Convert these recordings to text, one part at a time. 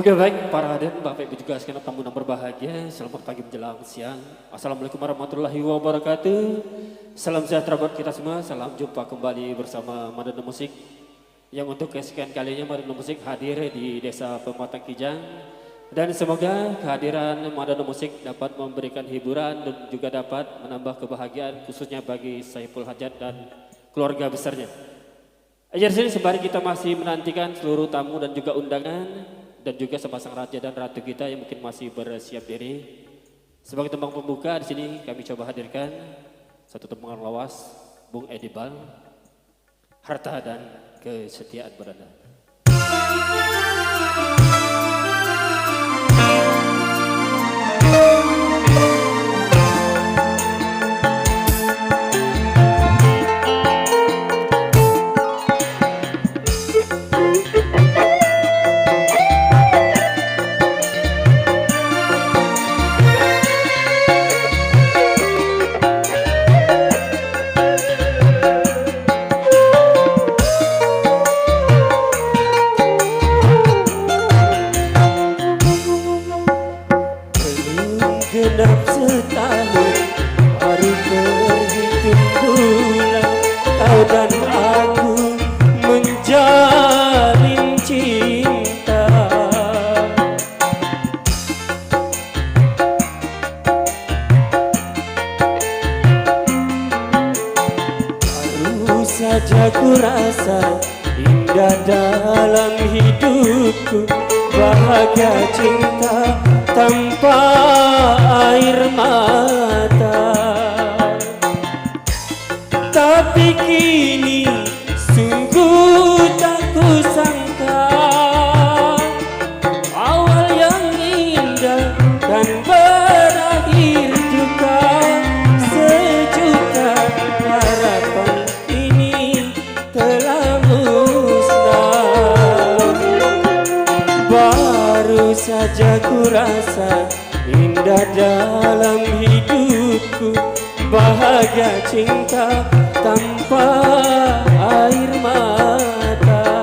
Oke baik para hadirin Bapak Ibu juga sekalian tamu yang berbahagia, selamat pagi menjelang siang. Assalamualaikum warahmatullahi wabarakatuh. Salam sejahtera buat kita semua, salam jumpa kembali bersama Madana Musik. Yang untuk kesekian kalinya Madana Musik hadir di Desa Pematang Kijang. Dan semoga kehadiran Madana Musik dapat memberikan hiburan dan juga dapat menambah kebahagiaan khususnya bagi Saiful Hajat dan keluarga besarnya. Ajar sini sembari kita masih menantikan seluruh tamu dan juga undangan dan juga sepasang raja dan ratu kita yang mungkin masih bersiap diri. Sebagai tembang pembuka di sini kami coba hadirkan satu tembang lawas Bung Edibal. harta dan kesetiaan berada. Genap setahun baru terhitung bulan kau dan aku menjalin cinta. Baru saja ku rasa indah dalam hidupku, bahagia cinta tanpa air mata. Tapi kini sungguh tak kusangka, awal yang indah dan berakhir duka. Sejuta harapan ini telah musnah. Baru saja ku rasa indah dalam hidupku, bahagia cinta tanpa air mata.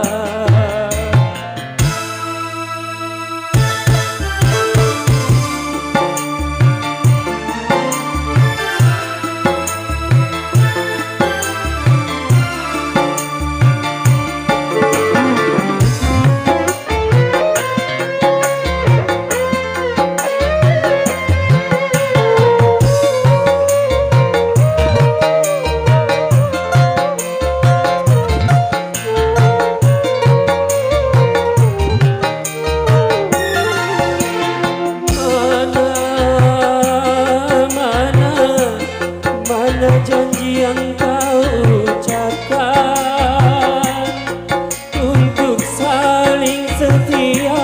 Mana janji yang kau ucapkan untuk saling setia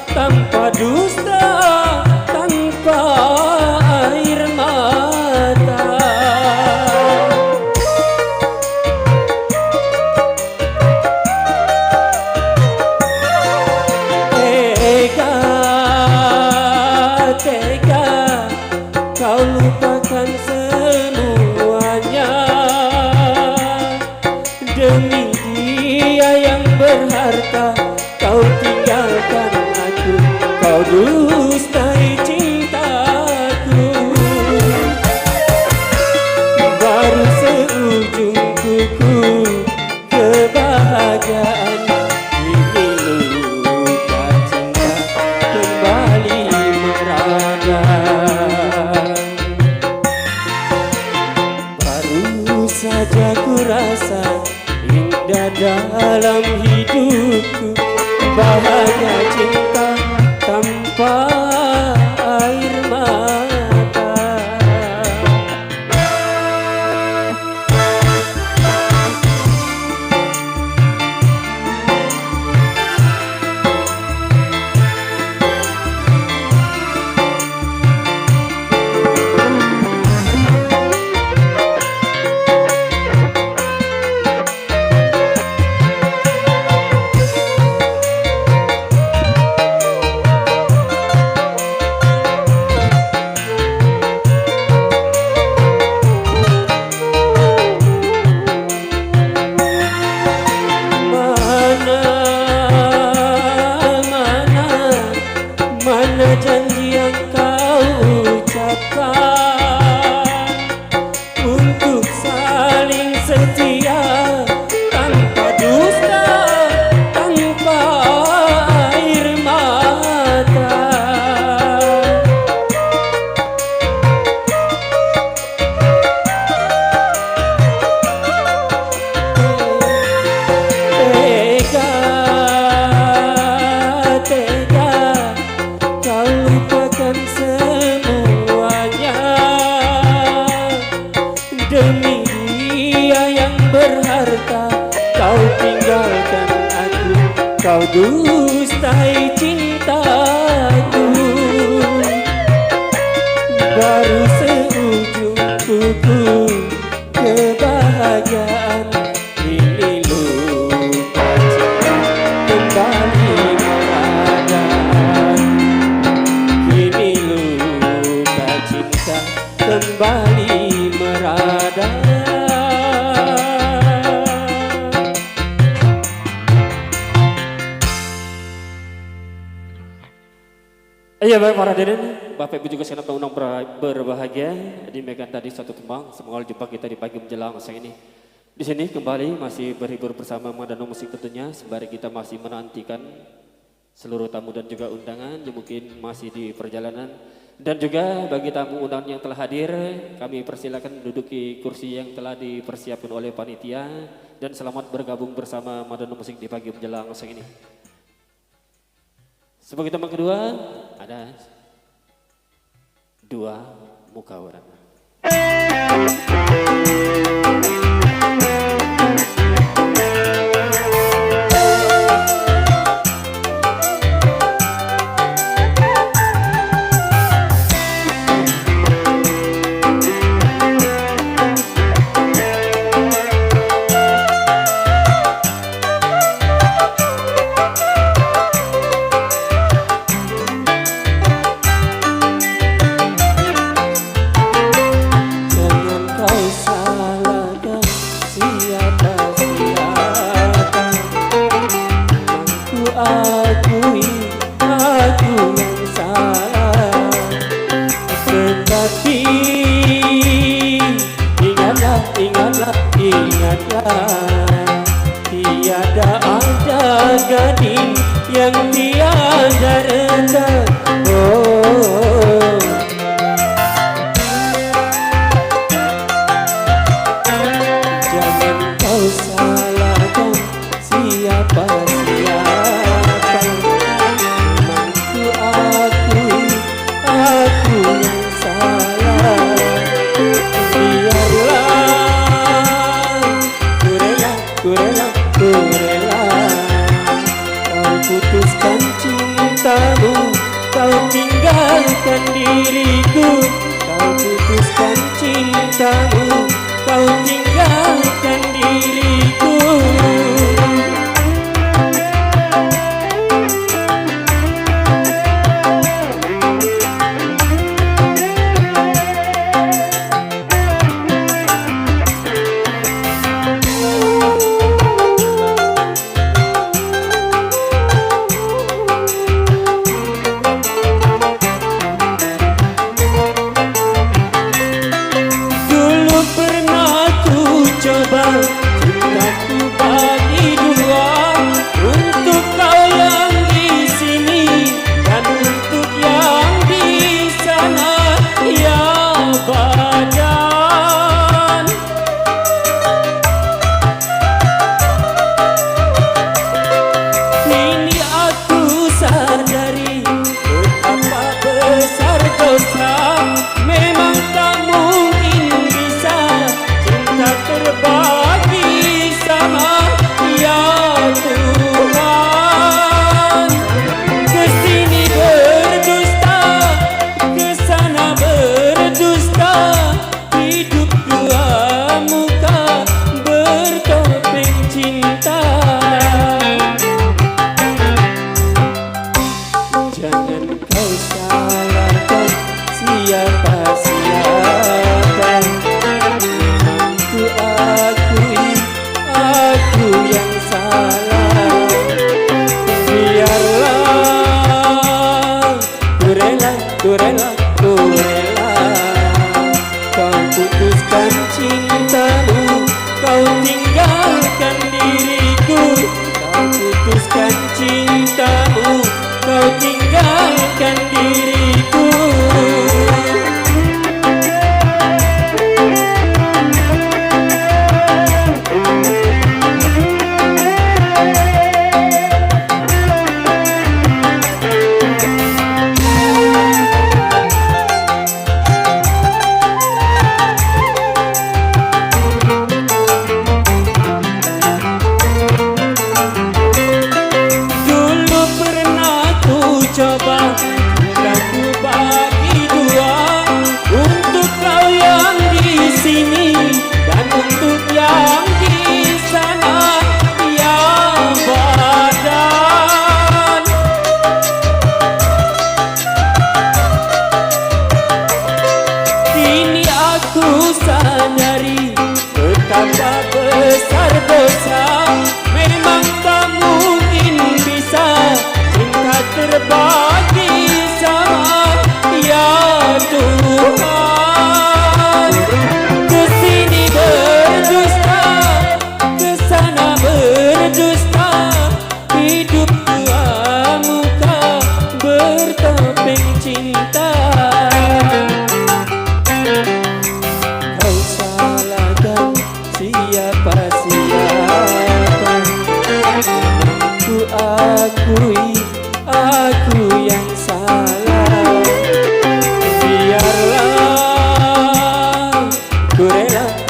tanpa dusta, tanpa air mata. Tega, tega kau lupakan semuanya demi dia yang berharta. Kau tinggalkan aku, kau dustai cintaku. Baru seujung kuku kebahagiaan, ini luka cinta kembali meradang. Baru saja ku rasa indah dalam hidupku, bahagia cinta tanpa air mata. Mana janji yang kau ucapkan untuk saling setia tanpa dusta, tanpa air mata. Tega, tega kau lupakan semuanya demi dia yang berharta. kau dustai cintaku. Baru seujung kuku kebahagiaan, ini luka cinta kembali meradang. Ini luka cinta kembali meradang. Iya baik para hadirin, Bapak Ibu juga segenap undang berbahagia. Demikian tadi satu tembang. Semoga jumpa kita di pagi menjelang siang ini. Di sini kembali masih berhibur bersama Madano Musik tentunya. Sembari kita masih menantikan seluruh tamu dan juga undangan yang mungkin masih di perjalanan. Dan juga bagi tamu undangan yang telah hadir, kami persilakan menduduki kursi yang telah dipersiapkan oleh panitia. Dan selamat bergabung bersama Madano Musik di pagi menjelang siang ini. Sebagai teman kedua, ada dua muka orang. Tiada ada gading yang tiada rendah. Oh, jangan kau salahkan siapa-siapa. Memang ku akui aku yang salah. Biarlah ku rela kau putuskan cintamu, kau tinggalkan diriku. Kau putuskan cintamu, kau tinggalkan diriku. Cintaku bagi dua, untuk kau yang di sini dan untuk yang di sana, ya badan. Kini aku sadari betapa besar dosa. Memang tak mungkin bisa cinta terbagi sama, ya Tuhan. Kesini berdusta, kesana berdusta, hidup dua muka bertopeng cinta. Jangan kau salahkan siapa-siapa. Ku akui aku yang salah. Biarlah ku rela kau putuskan cintamu, kau tinggalkan diriku. Kau putuskan cintamu, kau tinggalkan diriku.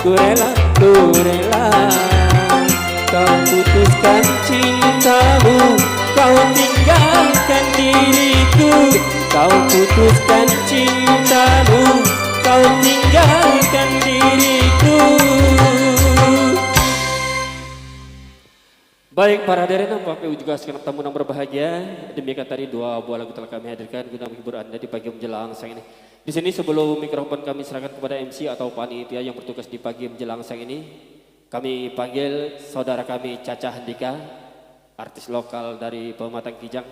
ku rela kau putuskan cintamu, kau tinggalkan diriku. Kau putuskan cintamu, kau tinggalkan diriku. Baik para hadirin Bapak Ibu juga sekalian tamu yang berbahagia, demikian tadi dua buah lagu telah kami hadirkan guna menghibur Anda di pagi menjelang siang ini. Di sini sebelum mikrofon kami serahkan kepada MC atau panitia yang bertugas di pagi menjelang siang ini, kami panggil saudara kami Caca Handika, artis lokal dari Pematang Kijang.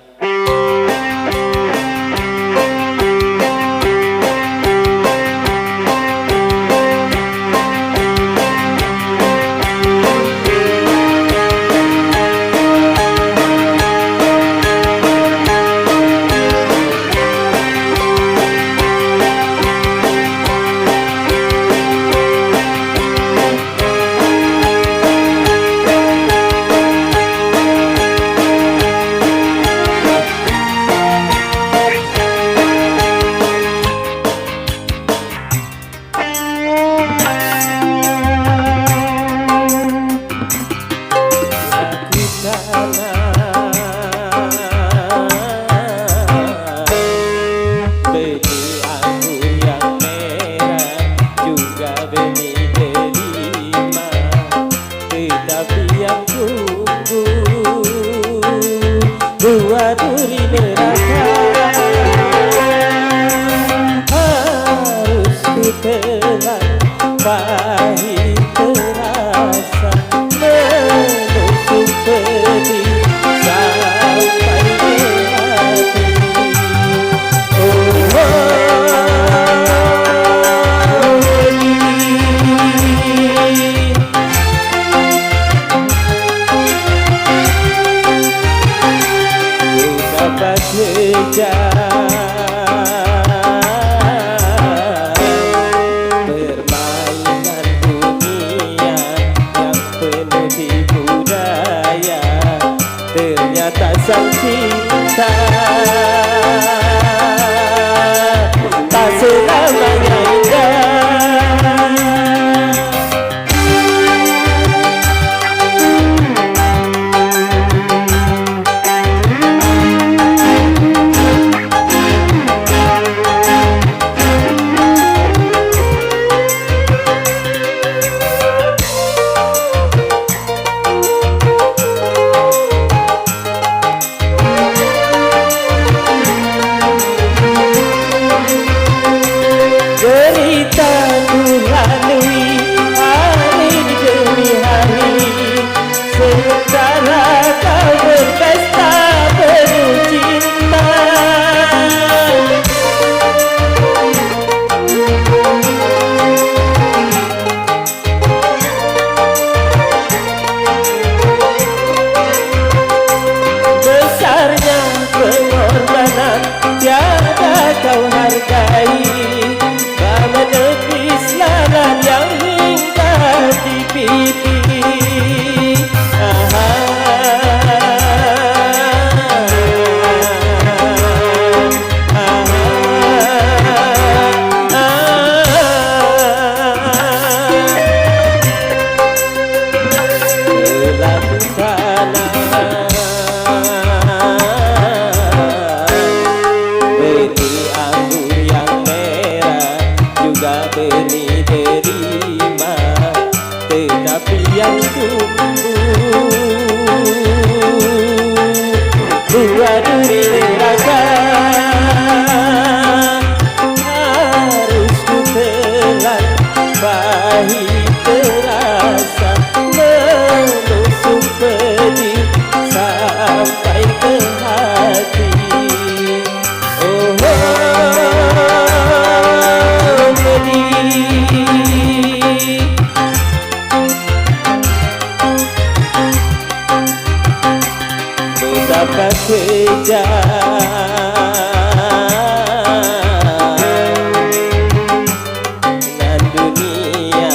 Permainan dunia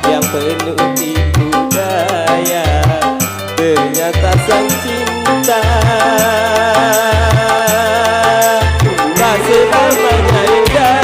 yang penuh di budaya, ternyata sang cinta tak selamanya indah.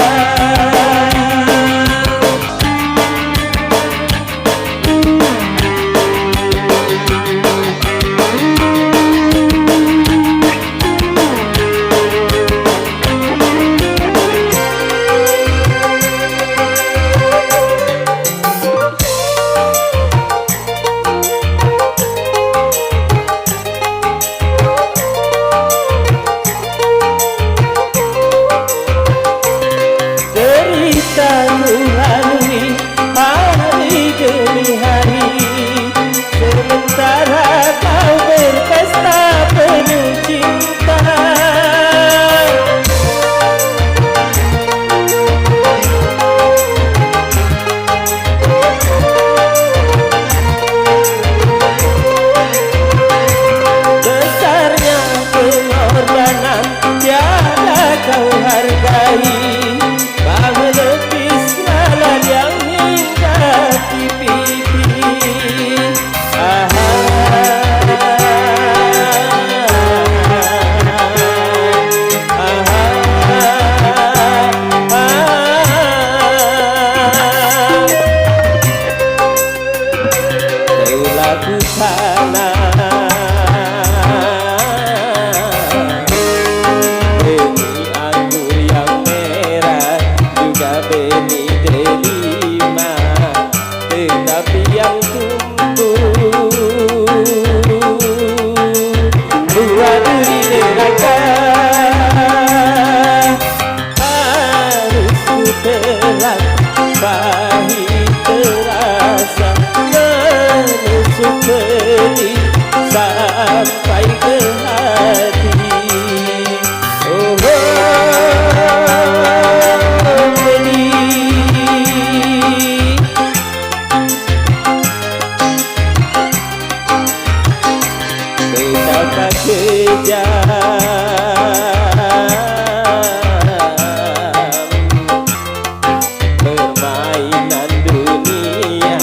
tapi yang tumbuh buah duri neraka harus ku telan pahit terasa menusuk pedih sampai ke hati. Oh, pedih betapa kejam permainan dunia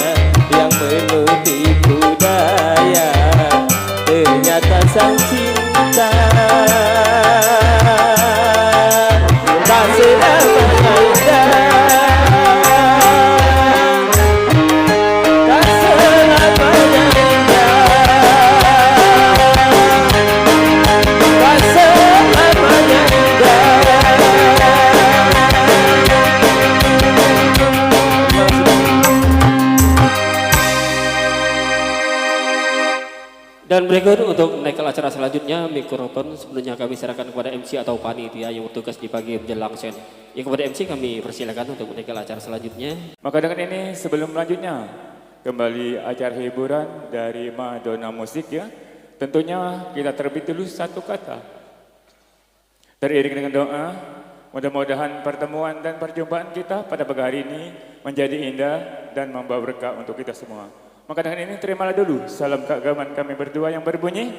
yang penuh tipu daya. Ternyata sang cinta tak selamanya indah, tak selamanya indah, tak selamanya Dan berikut untuk naik ke acara selanjutnya, mikrofon sebelumnya kami serahkan kepada MC atau panitia yang bertugas di pagi menjelang sen. Ya, kepada MC kami persilakan untuk naik ke acara selanjutnya. Maka dengan ini sebelum melanjutnya kembali acara hiburan dari Madonna Musik ya. Tentunya kita terbit dulu satu kata. Teriring dengan doa, mudah-mudahan pertemuan dan perjumpaan kita pada pagi hari ini menjadi indah dan membawa berkah untuk kita semua. Maka dengan ini terimalah dulu salam keagamaan kami berdua yang berbunyi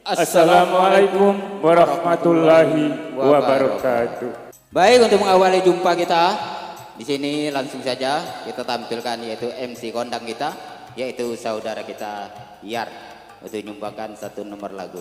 Assalamualaikum warahmatullahi wabarakatuh. Baik, untuk mengawali jumpa kita di sini langsung saja kita tampilkan yaitu MC kondang kita, yaitu saudara kita Yar, untuk menyumbangkan satu nomor lagu.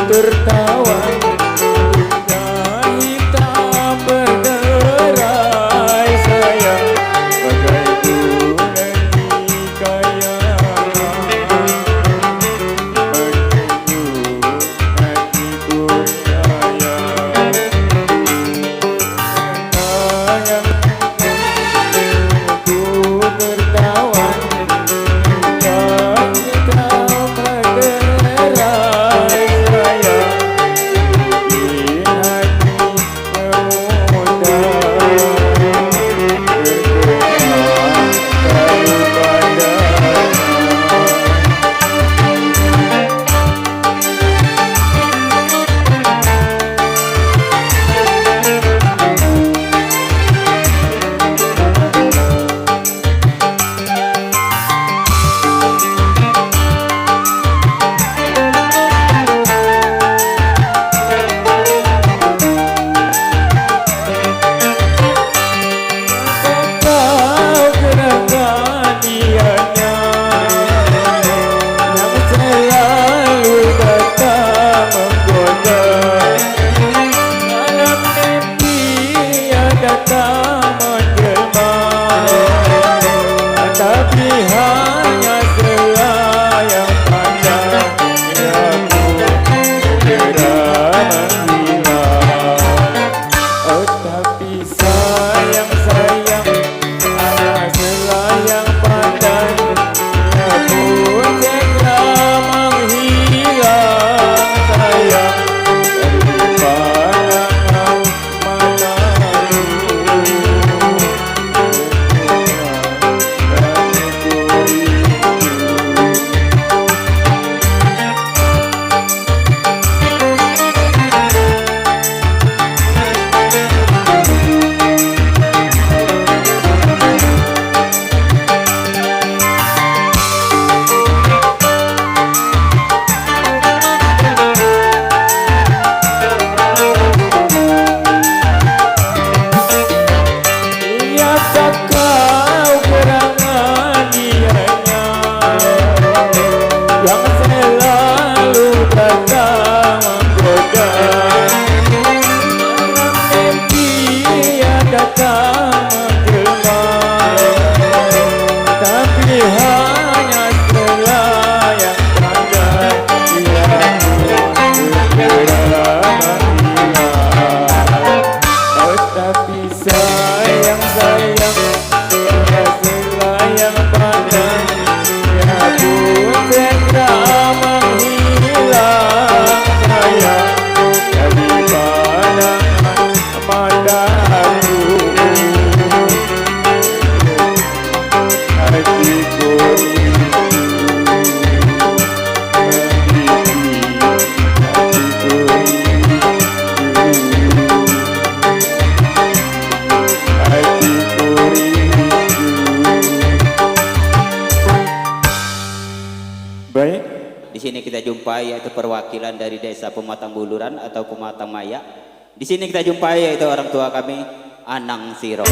Tertawa hitam berderai sayang bagai bulan di kayangan menunggu hatiku sayang sayang ku tertawa hitam berderai sayang yang selalu datang menggoda. Malam dia datang menjelma, tapi hanya selayang pandai yang segera menghilang. Oh tapi sayang sayang, dia selayang pandai ya pun segera menghilang. Sayang dari pandangan mataku, hatiku rindu menggigit, hatiku rindu, hatiku rindu. Baik, Di sini kita jumpai yaitu perwakilan dari Desa Pematang Buluran atau Pematang Maya. Di sini kita jumpai yaitu orang tua kami, Anang Siro.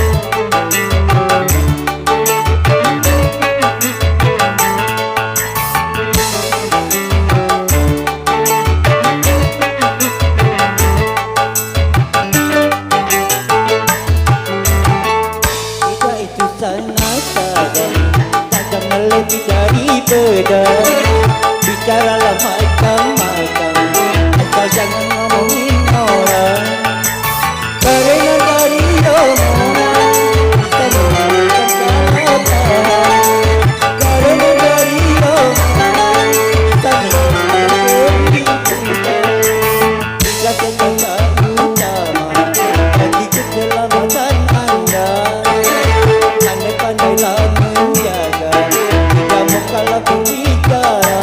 Kita itu sangat tajam, tajam lebih dari pedang. Bicaralah macam-macam, asal jangan ngomongin orang. Karena dari omongan kita mengalahkan kalahan. Karena dari omongan kita mengalahkan keributan. Jika senjata utama bagi keselamatan Anda, pandai-pandailah menjaga, tidak mau kalah berbicara.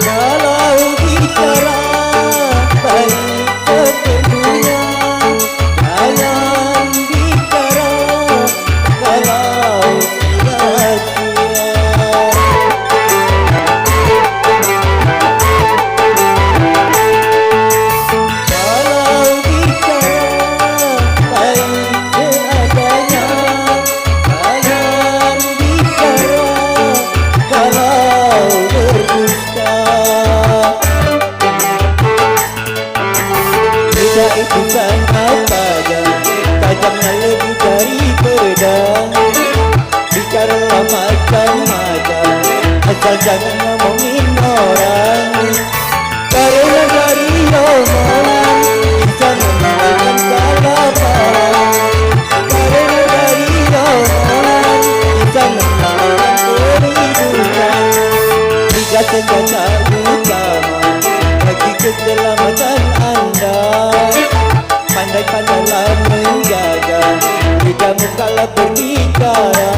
Kalau bicara baik sepenuhnya, jangan bicara kalau sia-sia. Kalau bicara baik seadanya, jangan bicara kalau berdusta. Beda itu sangat tajam, tajamnya lebih dari pedang. Bicaralah macam-macam, asal jangan ngomongin orang. Karena dari omongan bisa menimbulkan salah paham. Karena dari omongan bisa menimbulkan keributan. Jika senjata utama bagi keselamatan Anda, pandai-pandailah menjaga, tidak mau kalah berbicara.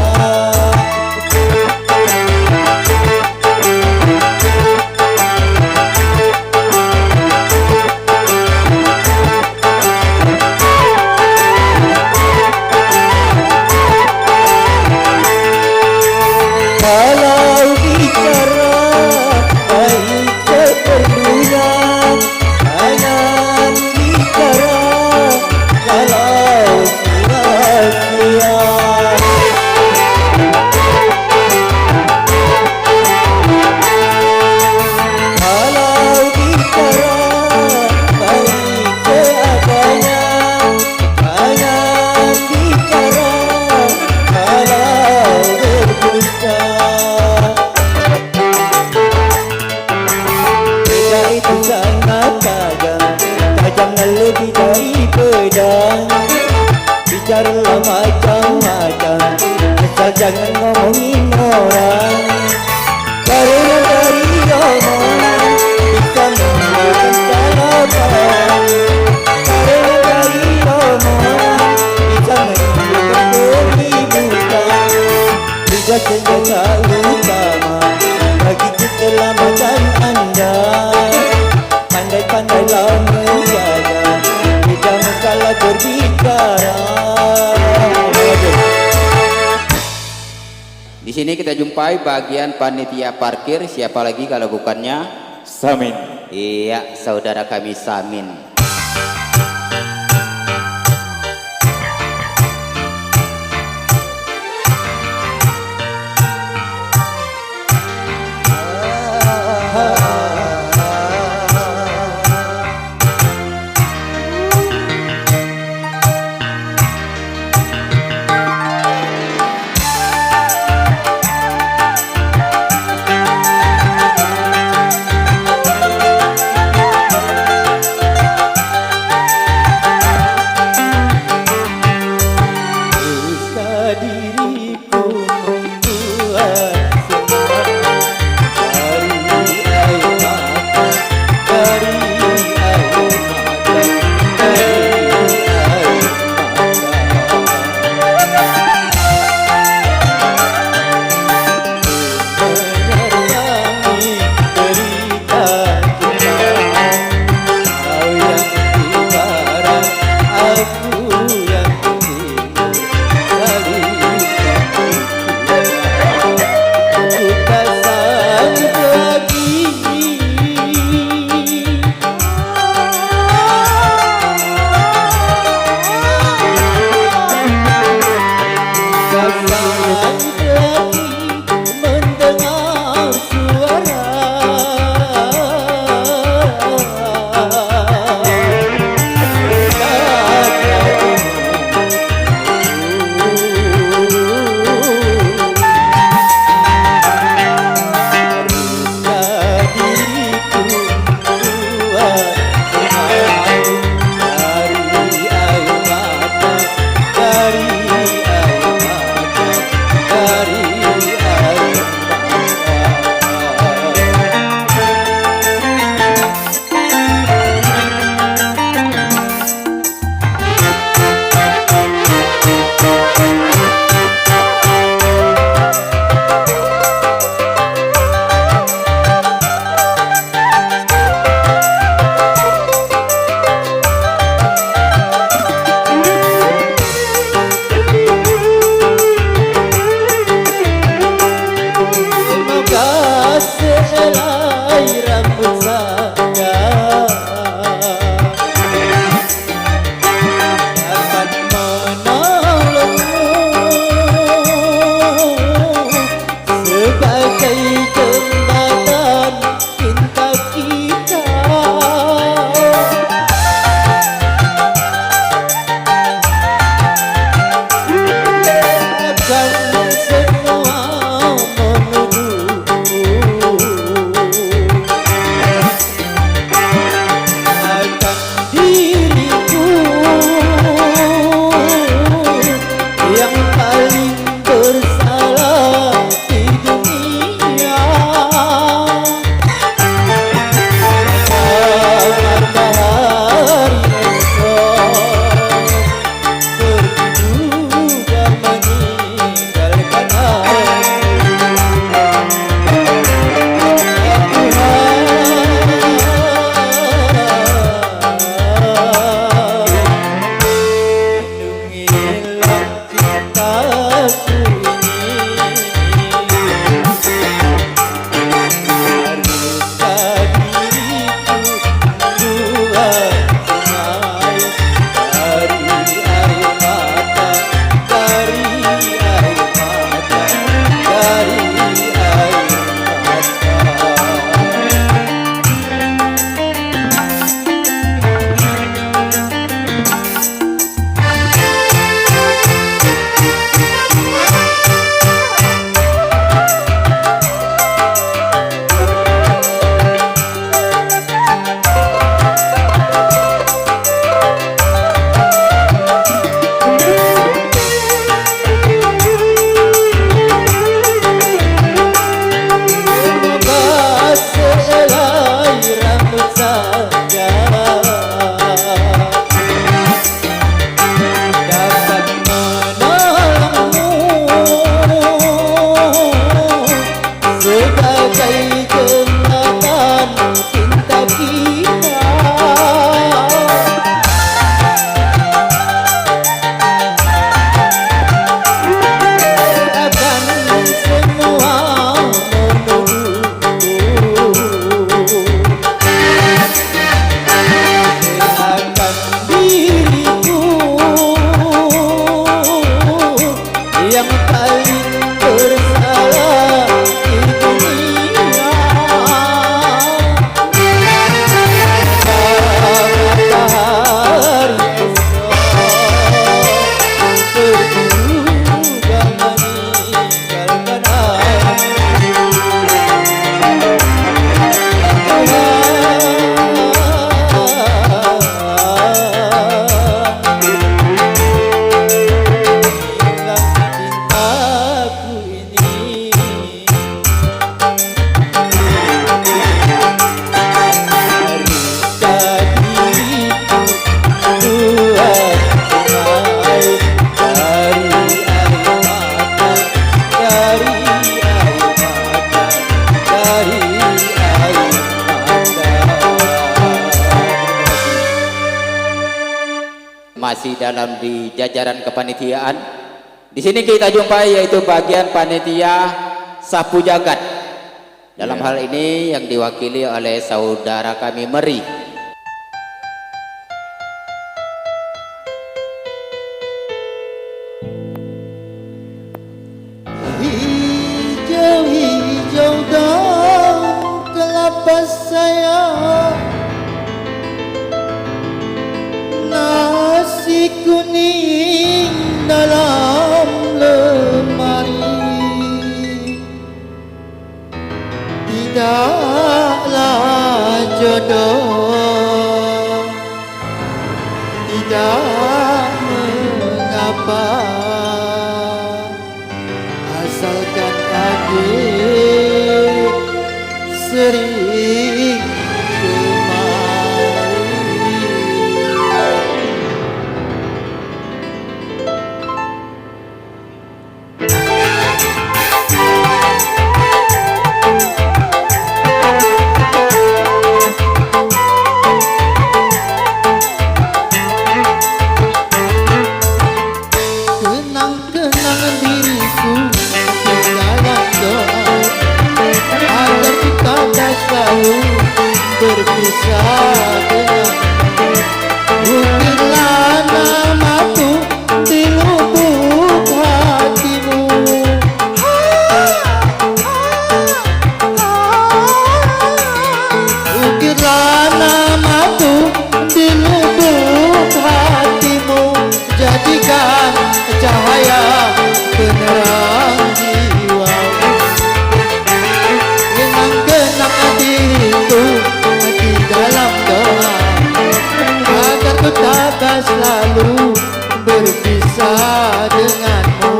Kalau bicara baik sepenuhnya, jangan bicara kalau sia-sia. Kalau bicara baik seadanya, jangan bicara kalau berdusta. Beda itu sangat tajam, tajamnya lebih dari pedang. Bicaralah macam-macam, asal jangan ngomongin orang. Karena dari omongan bisa menimbulkan salah paham. Karena dari omongan bisa menimbulkan keributan. Jika senjata utama bagi keselamatan Anda, pandai-pandailah menjaga, tidak mau kalah berbicara. Di sini sini kita jumpai bagian panitia parkir, siapa lagi kalau bukannya Samin. iya, saudara kami Samin. masih dalam di jajaran kepanitiaan. Di sini kita jumpai yaitu bagian panitia sapu jagat. Dalam hal ini yang diwakili oleh saudara kami Meri. Hijau-hijau daun kelapa sayang, nasi kuning dalam lemari. Tidaklah jodoh, tidak mengapa, asalkan adik sering kemari. Kenang-kenang diriku di dalam doa, agar kita tak selalu berpisah dengan. Ukirlah namaku di lubuk hatimu. Ukirlah namaku di lubuk hatimu. Jadikan cahaya penerang jiwamu. Kenang-kenang diriku di dalam doa, agar ku tak selalu berpisah denganmu.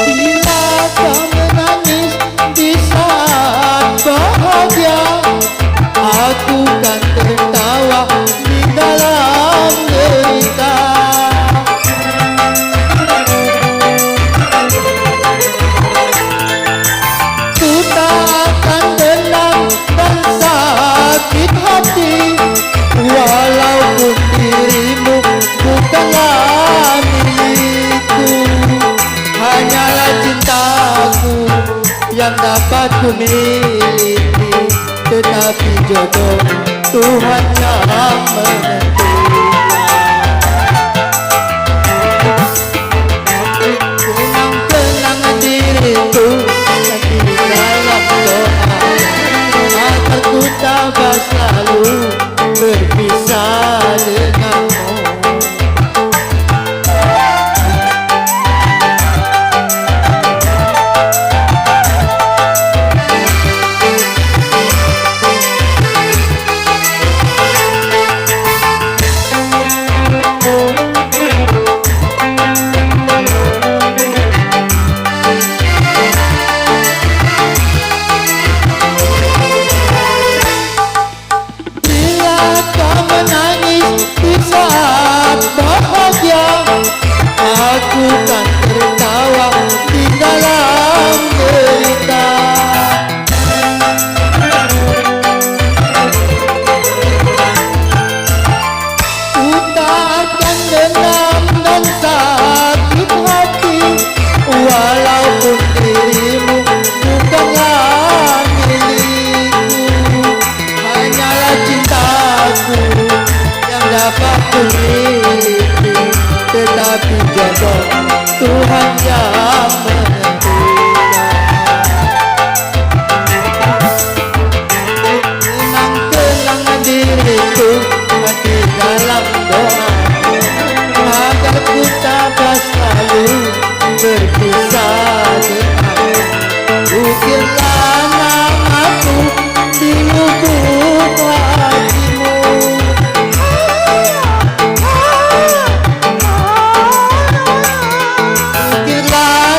Bila kau menangis di saat bahagia, aku kan tertawa di dalam derita. Ku tak akan dendam dan sakit hati, walaupun dirimu bukanlah milikku. Hanyalah cintaku yang dapat ku miliki, tetapi jodoh Tuhan yang menentukan. Kenang-kenang diriku di dalam doa, agar ku tak selalu berpisah denganmu. Bila kau menangis di saat bahagia, aku kan tertawa di dalam derita. Ku tak akan dendam dan sakit hati, walaupun dirimu bukanlah milikku. Hanyalah cintaku yang dapat ku miliki, tetapi jodoh Tuhan yang menentukan. Kenang-kenang diriku di dalam doa, agar ku tak selalu berpisah denganmu. Ukirlah namaku di lubuk hatimu. Ukirlah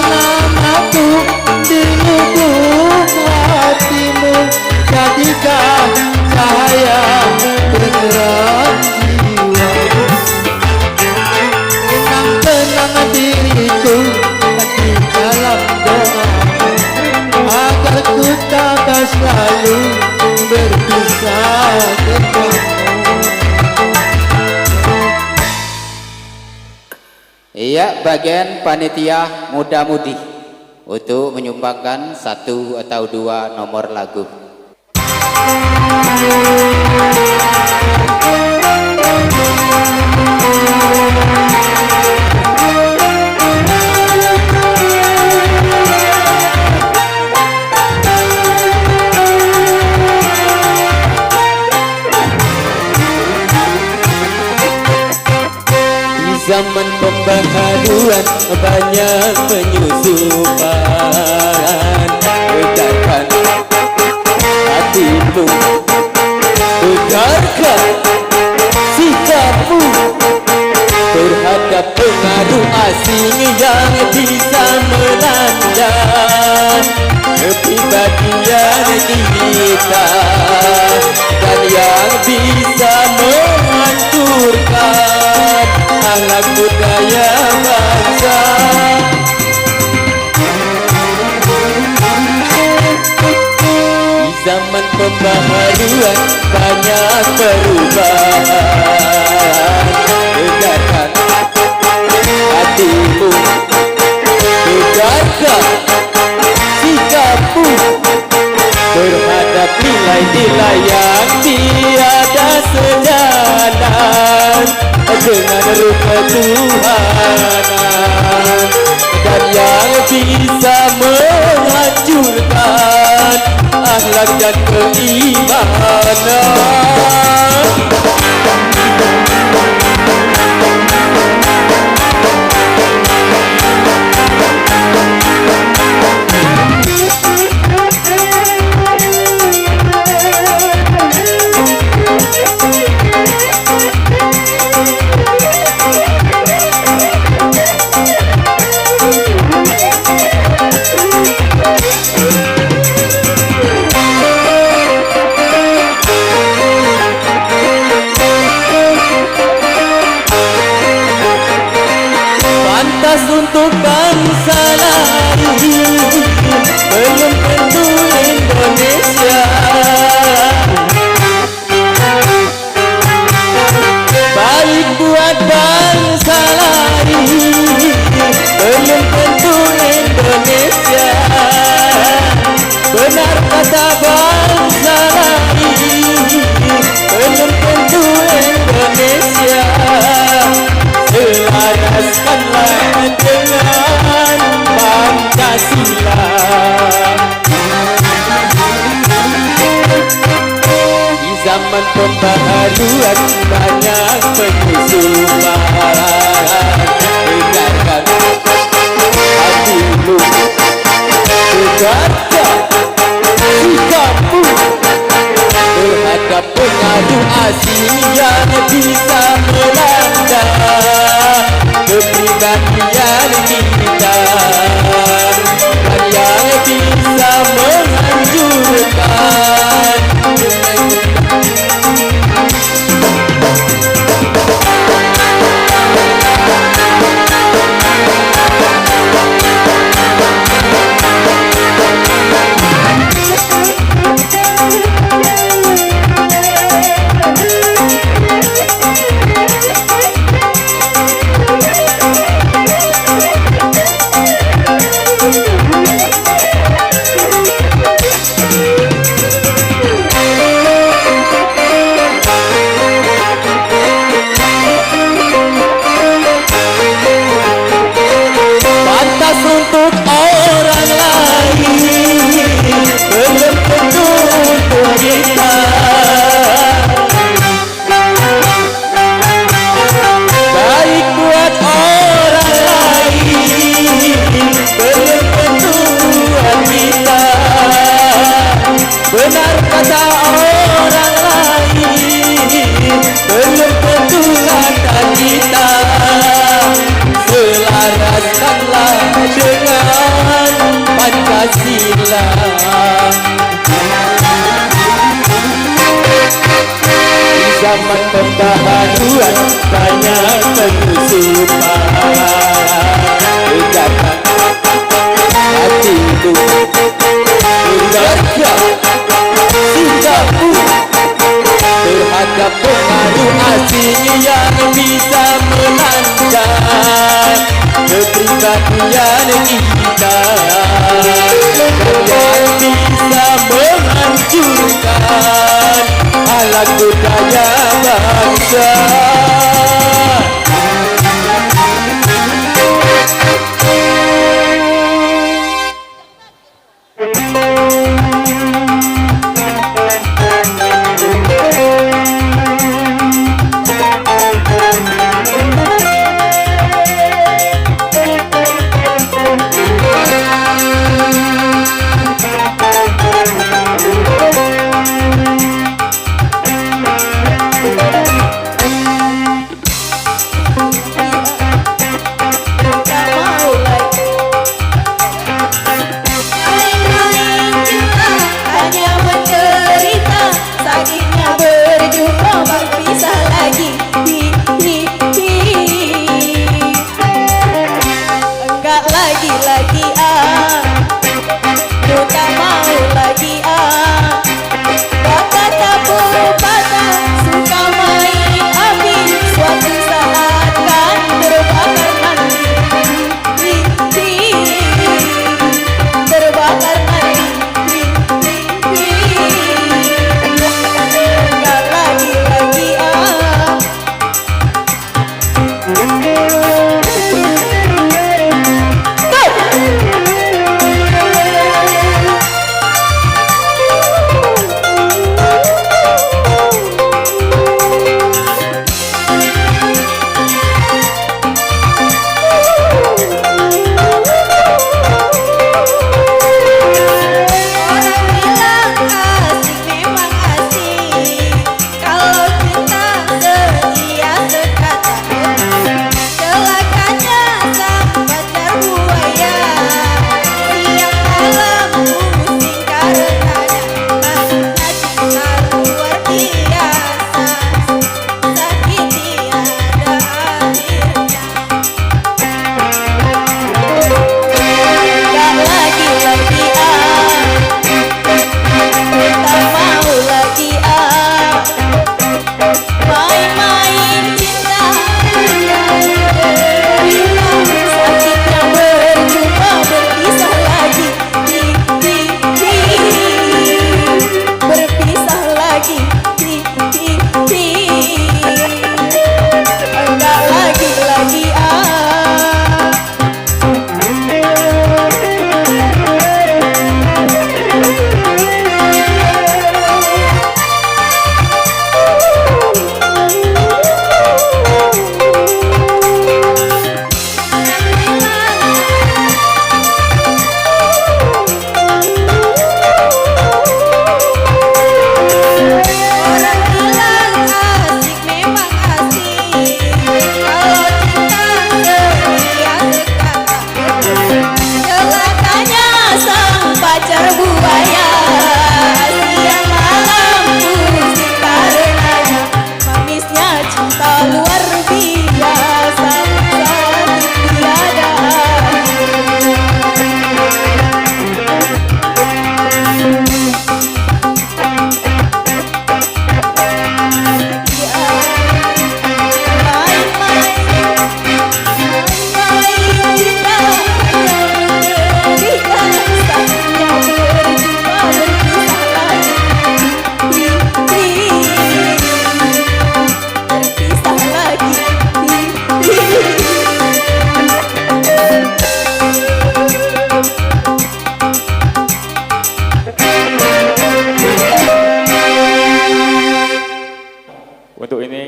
berpisah ketemu. Iya, bagian panitia muda-mudi untuk menyumbangkan 1 atau 2 nomor lagu. Zaman pembaharuan banyak penyusupan, tegakkan hatimu, tegarkan sikapmu terhadap pengaruh asing yang bisa melanda kepribadian kita dan yang bisa menghancurkan akhlak budaya bangsa. Di zaman pembaharuan banyak perubahan, tegakkan hatimu, tegakkan sikapmu terhadap nilai-nilai yang tiada sejalan dengan ruh ketuhanan dan yang bisa menghancurkan akhlak dan keimanan. Untuk bangsa lain belum tentu Indonesia. Baik buat bangsa lain belum tentu Indonesia. Benar kata bangsa lain belum tentu Indonesia. Selaraskanlah dengan Pancasila. Di zaman pembaharuan banyak penyusupan, tegakkan hatimu, tegakkan sikapmu terhadap pengaruh asing yang bisa melanda kepribadian kita dan yang bisa menghancurkan untuk orang lain belum tentu untuk kita. Baik buat orang lain belum tentu buat kita. Benar kata orang lain belum tentu kata kita. Selaraskanlah dengan Pancasila. Di zaman pembaharuan banyak penyusupan, tegakkan hatimu, tegakkan sikapmu kasih yang bisa melanggar kepribadian kita, yang bisa menghancurkan alat budaya bangsa.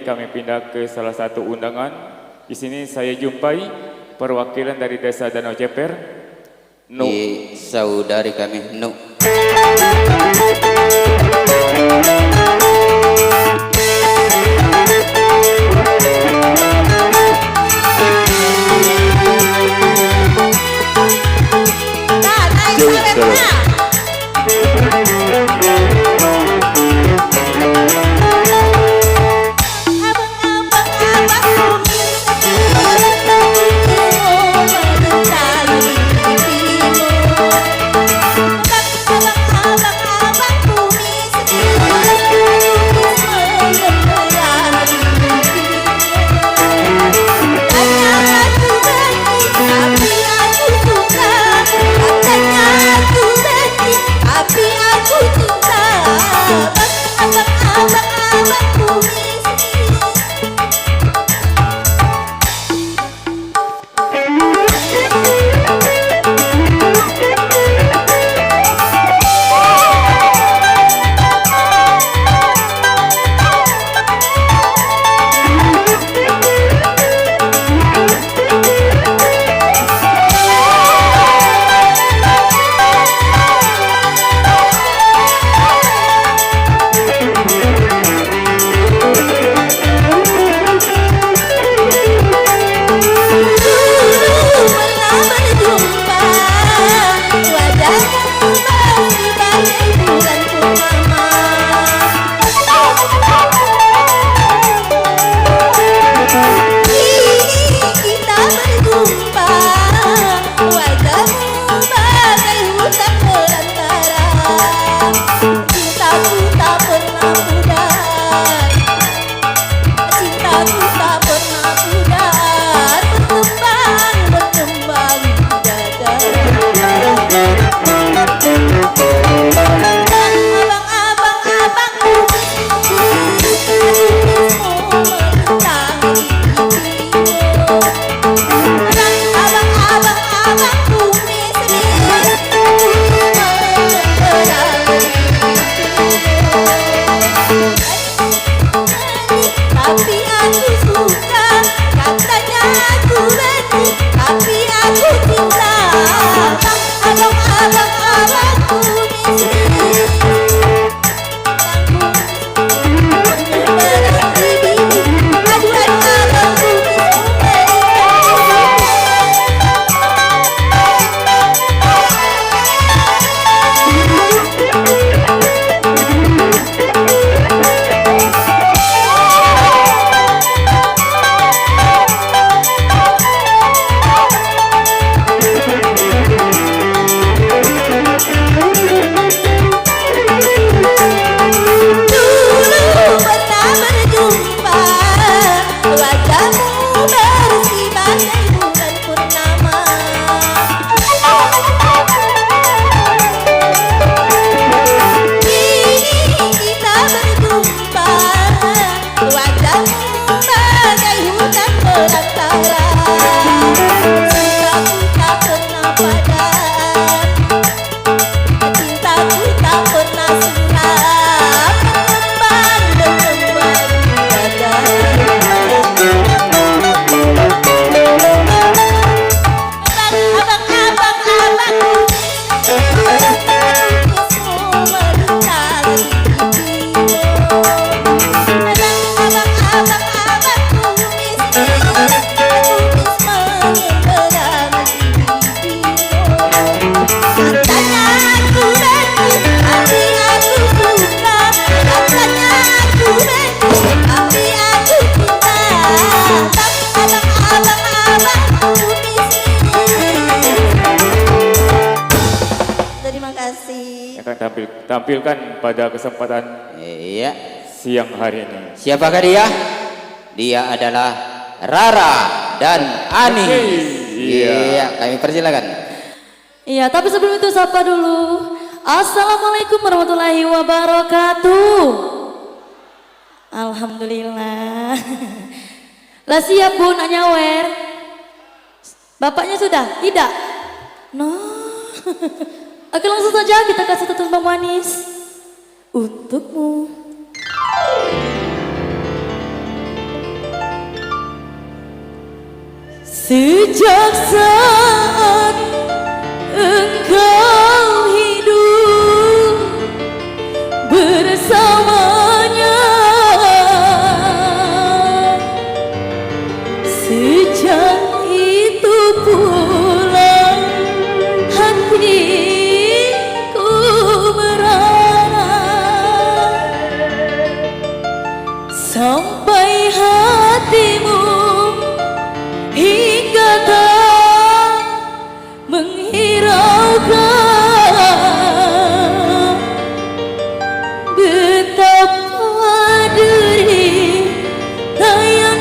kami pindah ke salah satu undangan. Di sini saya jumpai perwakilan dari Desa Danau Jeper, saudari kami Nuk. tampilkan pada kesempatan Iya. siang hari ini. Siapakah dia? Dia adalah Rara dan Ani. Iya, kami persilakan. Iya, tapi sebelum itu sapa dulu. Assalamualaikum warahmatullahi wabarakatuh. Alhamdulillah. Lah siap Bu, nak nyawer? Bapaknya sudah? Tidak? No. Oke, langsung saja kita kasih tutup manis untukmu. Sejak saat engkau hidup bersamanya, sejak itu pula hatiku merana, sampai hatimu hingga tak menghiraukan betapa derita yang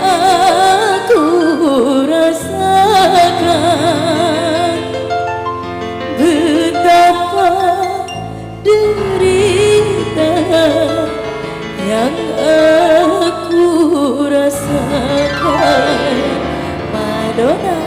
aku rasakan, betapa derita yang aku rasakan. Madonna.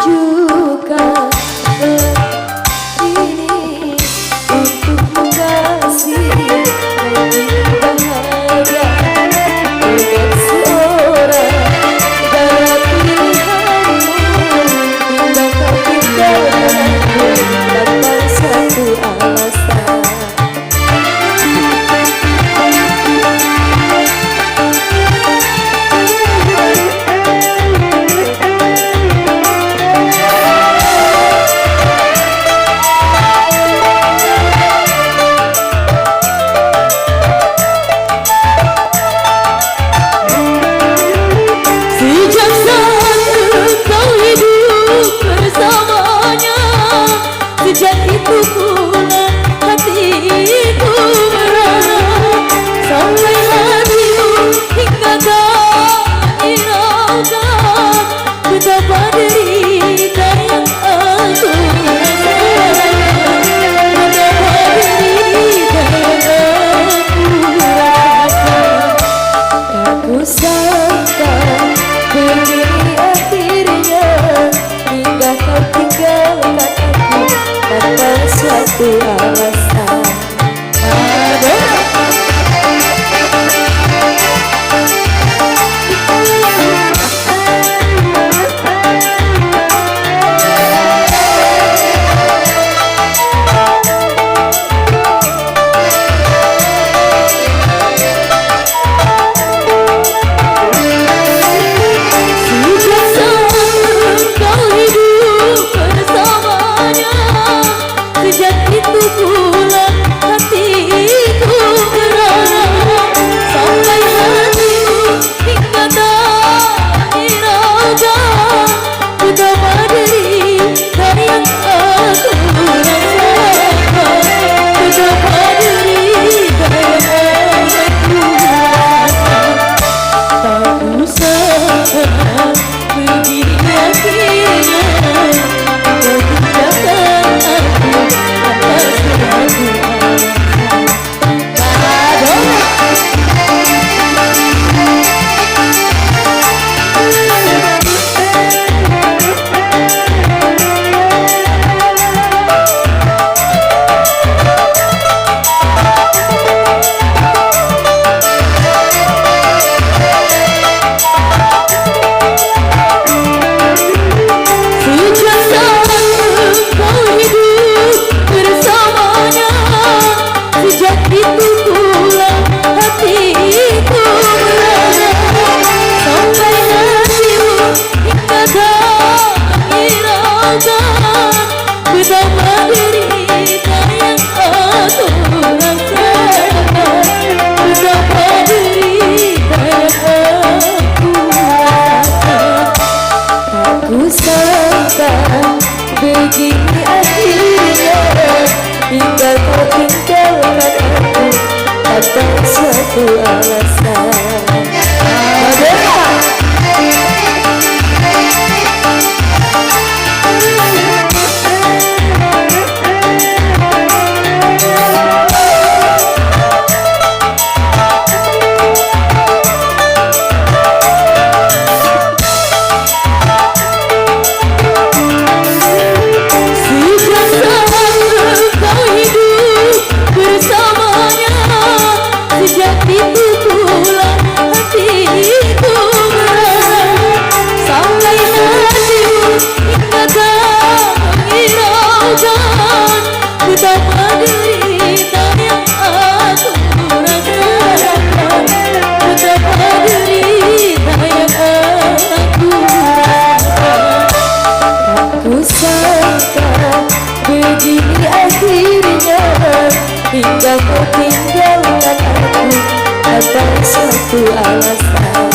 Tunjukkan ini untuk mengasihi bahagia dengan seorang dalam pilihanmu, bakal tinggalkanku tanpa satu alasan. Sejak saat engkau hidup bersamanya, sejak itu pula hatiku merana, sampai hatimu hingga tak hiraukan betapa derita yang aku rasakan, betapa derita yang aku rasakan. Aku sangka begini akhirnya, hingga kau tinggalkan aku tanpa suatu alasan. Sejak saat engkau hidup bersamanya, sejak itu pula derita yang aku rasakan, betapa derita yang aku rasakan. Tak kusangka begini akhirnya, hingga kau tinggalkan aku tanpa suatu alasan. Begini akhirnya, hingga kau tinggalkan aku tanpa suatu alasan.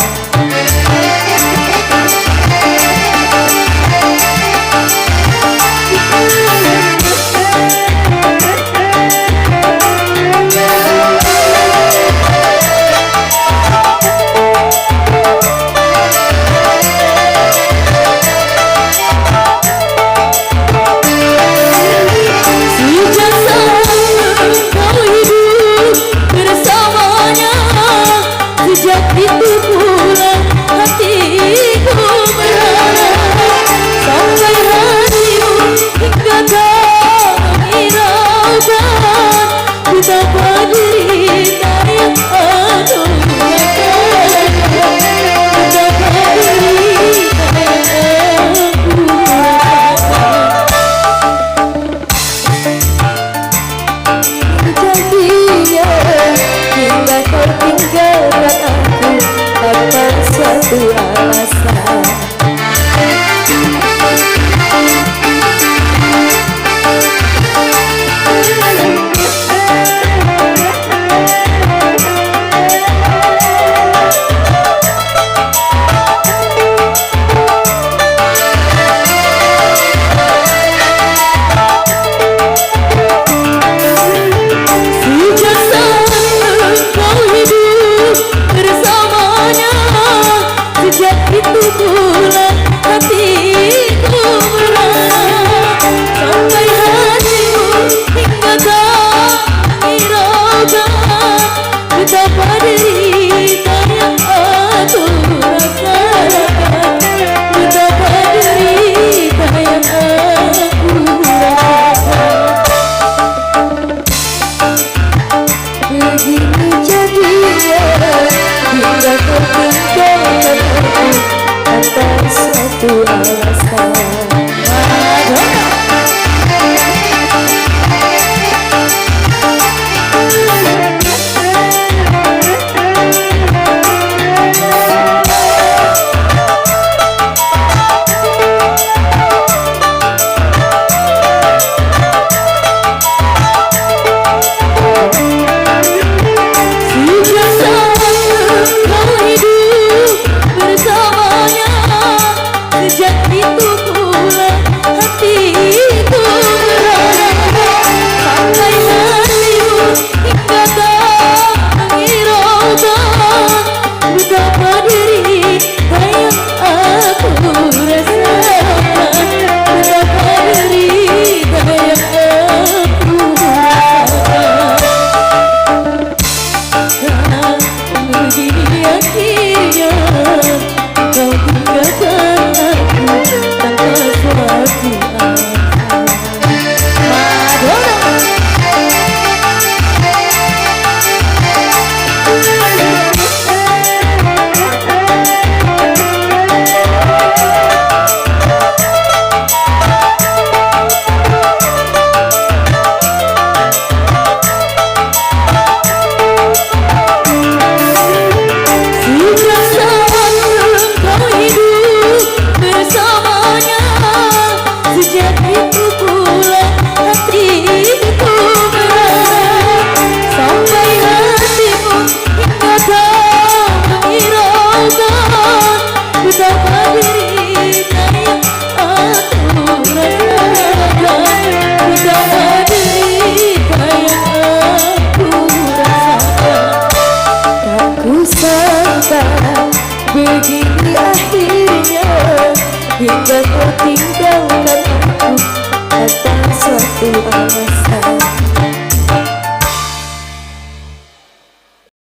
Itu satu alasan.